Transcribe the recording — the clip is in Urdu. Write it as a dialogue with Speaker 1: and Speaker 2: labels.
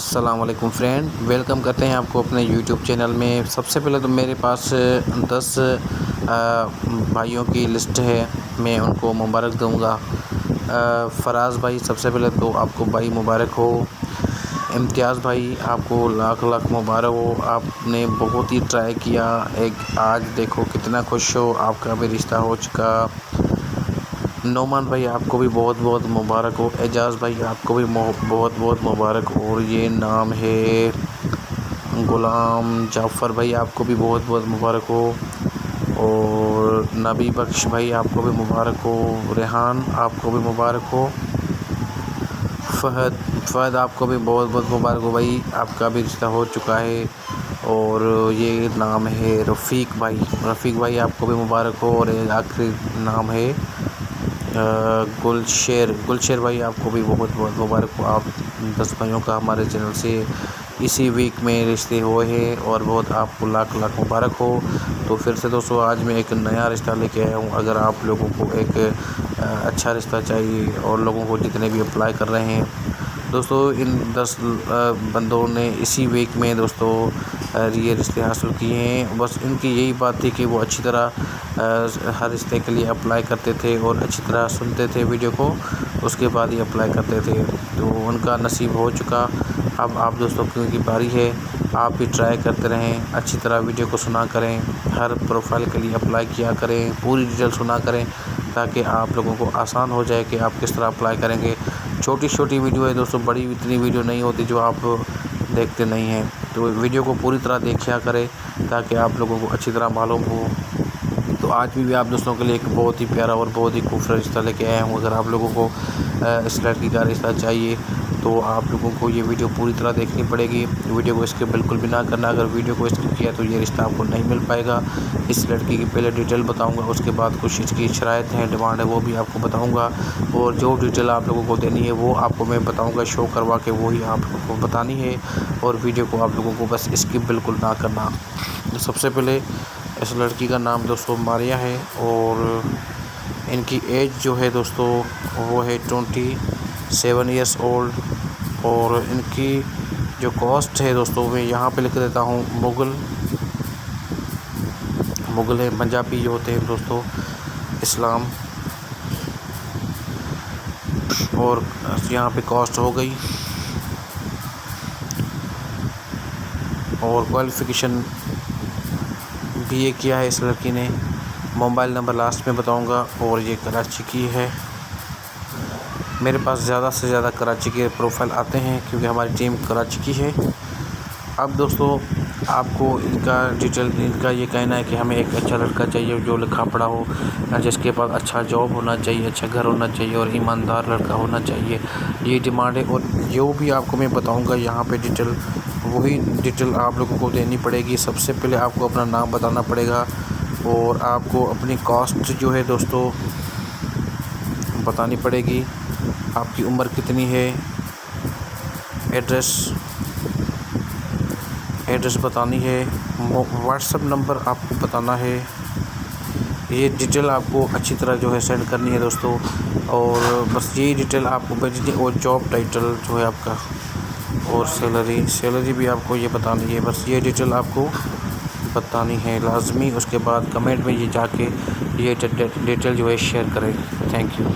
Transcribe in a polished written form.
Speaker 1: السلام علیکم فرینڈ، ویلکم کرتے ہیں آپ کو اپنے یوٹیوب چینل میں۔ سب سے پہلے تو میرے پاس 10 بھائیوں کی لسٹ ہے، میں ان کو مبارک دوں گا۔ فراز بھائی، سب سے پہلے تو آپ کو بھائی مبارک ہو۔ امتیاز بھائی، آپ کو لاکھ لاکھ مبارک ہو، آپ نے بہت ہی ٹرائی کیا، آج دیکھو کتنا خوش ہو، آپ کا بھی رشتہ ہو چکا۔ نعمان بھائی، آپ کو بھی بہت بہت مبارک ہو۔ اعجاز بھائی، آپ کو بھی بہت بہت مبارک ہو۔ اور یہ نام ہے غلام جعفر بھائی، آپ کو بھی بہت بہت مبارک ہو۔ اور نبی بخش بھائی، آپ کو بھی مبارک ہو۔ ریحان، آپ کو بھی مبارک ہو۔ فہد، آپ کو بھی بہت بہت مبارک ہو بھائی، آپ کا بھی رشتہ ہو چکا ہے۔ اور یہ نام ہے رفیق بھائی، آپ کو بھی مبارک ہو۔ اور آخری نام ہے گلشیر بھائی، آپ کو بھی بہت بہت مبارک ہو۔ آپ 10 بھائیوں کا ہمارے چینل سے اسی ویک میں رشتے ہوئے ہیں، اور بہت آپ کو لاکھ لاکھ مبارک ہو۔ تو پھر سے دوستو، آج میں ایک نیا رشتہ لے کے آیا ہوں۔ اگر آپ لوگوں کو ایک اچھا رشتہ چاہیے، اور لوگوں کو جتنے بھی اپلائی کر رہے ہیں دوستو، ان 10 بندوں نے اسی ویک میں دوستو یہ رشتے حاصل کیے ہیں۔ بس ان کی یہی بات تھی کہ وہ اچھی طرح ہر رشتے کے لیے اپلائی کرتے تھے، اور اچھی طرح سنتے تھے ویڈیو کو، اس کے بعد ہی اپلائی کرتے تھے۔ تو ان کا نصیب ہو چکا۔ اب آپ دوستوں کی باری ہے، آپ بھی ٹرائی کرتے رہیں، اچھی طرح ویڈیو کو سنا کریں، ہر پروفائل کے لیے اپلائی کیا کریں، پوری ڈیٹیل سنا کریں، تاکہ آپ لوگوں کو آسان ہو جائے کہ آپ کس طرح اپلائی کریں گے۔ چھوٹی چھوٹی ویڈیو ہے دوستوں، بڑی اتنی ویڈیو نہیں ہوتی جو آپ دیکھتے نہیں ہیں، تو ویڈیو کو پوری طرح دیکھا کریں تاکہ آپ لوگوں کو اچھی طرح معلوم ہو۔ تو آج بھی آپ دوستوں کے لیے ایک بہت ہی پیارا اور بہت ہی خوبصورت رشتہ لے کے آیا ہوں۔ اگر آپ لوگوں کو اس لڑکی کا رشتہ چاہیے تو آپ لوگوں کو یہ ویڈیو پوری طرح دیکھنی پڑے گی، ویڈیو کو اسکپ بالکل بھی نہ کرنا۔ اگر ویڈیو کو اسکپ کیا تو یہ رشتہ آپ کو نہیں مل پائے گا۔ اس لڑکی کی پہلے ڈیٹیل بتاؤں گا، اس کے بعد کچھ اس کی شرائط ہیں، ڈیمانڈ ہے، وہ بھی آپ کو بتاؤں گا۔ اور جو ڈیٹیل آپ لوگوں کو دینی ہے وہ آپ کو میں بتاؤں گا، شو کروا کے وہی آپ لوگوں کو بتانی ہے۔ اور ویڈیو کو آپ لوگوں کو بس اسکپ بالکل نہ کرنا۔ سب سے پہلے اس لڑکی کا نام دوستو ماریہ ہے، اور ان کی ایج جو ہے دوستو وہ ہے 27 ایئرس اولڈ۔ اور ان کی جو کاسٹ ہے دوستو، میں یہاں پہ لکھ دیتا ہوں، مغل ہے، پنجابی جو ہوتے ہیں دوستو، اسلام، اور یہاں پہ کاسٹ ہو گئی۔ اور کوالیفیکیشن BA کیا ہے اس لڑکی نے۔ موبائل نمبر لاسٹ میں بتاؤں گا۔ اور یہ کراچی کی ہے۔ میرے پاس زیادہ سے زیادہ کراچی کے پروفائل آتے ہیں، کیونکہ ہماری ٹیم کراچی کی ہے۔ اب دوستو، آپ کو ان کا یہ کہنا ہے کہ ہمیں ایک اچھا لڑکا چاہیے جو لکھا پڑھا ہو، جس کے پاس اچھا جاب ہونا چاہیے، اچھا گھر ہونا چاہیے، اور ایماندار لڑکا ہونا چاہیے، یہ ڈیمانڈ ہے۔ اور جو بھی آپ کو میں بتاؤں گا یہاں پہ ڈیٹیل، وہی ڈیٹیل آپ لوگوں کو دینی پڑے گی۔ سب سے پہلے آپ کو اپنا نام بتانا پڑے گا، اور آپ کو اپنی کاسٹ جو ہے دوستو بتانی پڑے گی، آپ کی عمر کتنی ہے، ایڈریس بتانی ہے، واٹس ایپ نمبر آپ کو بتانا ہے۔ یہ ڈیٹیل آپ کو اچھی طرح جو ہے سینڈ کرنی ہے دوستو، اور بس یہی ڈیٹیل آپ کو بھیجنی ہے۔ اور جاب ٹائٹل جو ہے آپ کا، اور سیلری بھی آپ کو یہ بتانی ہے۔ بس یہ ڈیٹیل آپ کو بتانی ہے لازمی۔ اس کے بعد کمنٹ میں یہ جا کے یہ ڈیٹیل جو ہے شیئر کریں۔ Thank you.